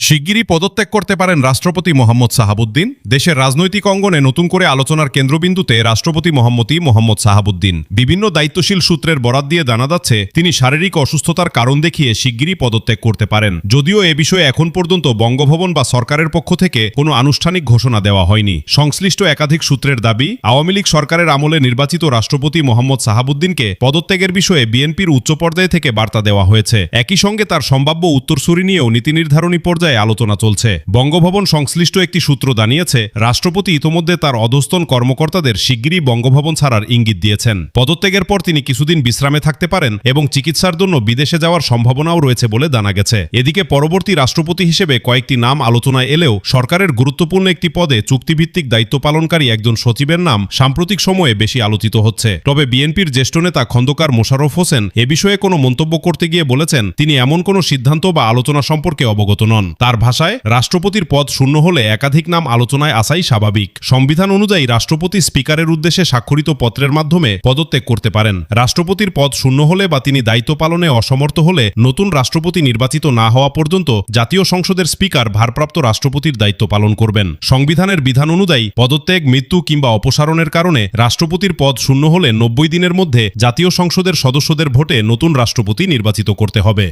শিগগিরই পদত্যাগ করতে পারেন রাষ্ট্রপতি মোহাম্মদ সাহাবুদ্দিন। দেশের রাজনৈতিক অঙ্গনে নতুন করে আলোচনার কেন্দ্রবিন্দুতে রাষ্ট্রপতি মোহাম্মদ সাহাবুদ্দিন। বিভিন্ন দায়িত্বশীল সূত্রের বরাত দিয়ে জানা যাচ্ছে তিনি শারীরিক অসুস্থতার কারণ দেখিয়ে শিগগিরই পদত্যাগ করতে পারেন। যদিও এ বিষয়ে এখন পর্যন্ত বঙ্গভবন বা সরকারের পক্ষ থেকে কোনো আনুষ্ঠানিক ঘোষণা দেওয়া হয়নি। সংশ্লিষ্ট একাধিক সূত্রের দাবি, আওয়ামী লীগ সরকারের আমলে নির্বাচিত রাষ্ট্রপতি মোহাম্মদ সাহাবুদ্দিনকে পদত্যাগের বিষয়ে বিএনপির উচ্চ পর্যায় থেকে বার্তা দেওয়া হয়েছে। একই সঙ্গে তার সম্ভাব্য উত্তরসূরি নিয়েও নীতি নির্ধারণী পর্যায়ে আলোচনা চলছে। বঙ্গভবন সংশ্লিষ্ট একটি সূত্র জানিয়েছে, রাষ্ট্রপতি ইতোমধ্যে তার অধস্তন কর্মকর্তাদের শিগগিরই বঙ্গভবন ছাড়ার ইঙ্গিত দিয়েছেন। পদত্যাগের পর তিনি কিছুদিন বিশ্রামে থাকতে পারেন এবং চিকিৎসার জন্য বিদেশে যাওয়ার সম্ভাবনাও রয়েছে বলে জানা গেছে। এদিকে পরবর্তী রাষ্ট্রপতি হিসেবে কয়েকটি নাম আলোচনায় এলেও সরকারের গুরুত্বপূর্ণ একটি পদে চুক্তিভিত্তিক দায়িত্ব পালনকারী একজন সচিবের নাম সাম্প্রতিক সময়ে বেশি আলোচিত হচ্ছে। তবে বিএনপির জ্যেষ্ঠ নেতা খন্দকার মোশাররফ হোসেন এ বিষয়ে কোনো মন্তব্য করতে গিয়ে বলেছেন, তিনি এমন কোনো সিদ্ধান্ত বা আলোচনা সম্পর্কে অবগত নন। তার ভাষায়, রাষ্ট্রপতির পদ শূন্য হলে একাধিক নাম আলোচনায় আসাই স্বাভাবিক। সংবিধান অনুযায়ী রাষ্ট্রপতি স্পিকারের উদ্দেশ্যে স্বাক্ষরিত পত্রের মাধ্যমে পদত্যাগ করতে পারেন। রাষ্ট্রপতির পদ শূন্য হলে বা তিনি দায়িত্ব পালনে অসমর্থ হলে নতুন রাষ্ট্রপতি নির্বাচিত না হওয়া পর্যন্ত জাতীয় সংসদের স্পিকার ভারপ্রাপ্ত রাষ্ট্রপতির দায়িত্ব পালন করবেন। সংবিধানের বিধান অনুযায়ী পদত্যাগ, মৃত্যু কিংবা অপসারণের কারণে রাষ্ট্রপতির পদ শূন্য হলে 90 দিনের মধ্যে জাতীয় সংসদের সদস্যদের ভোটে নতুন রাষ্ট্রপতি নির্বাচিত করতে হবে।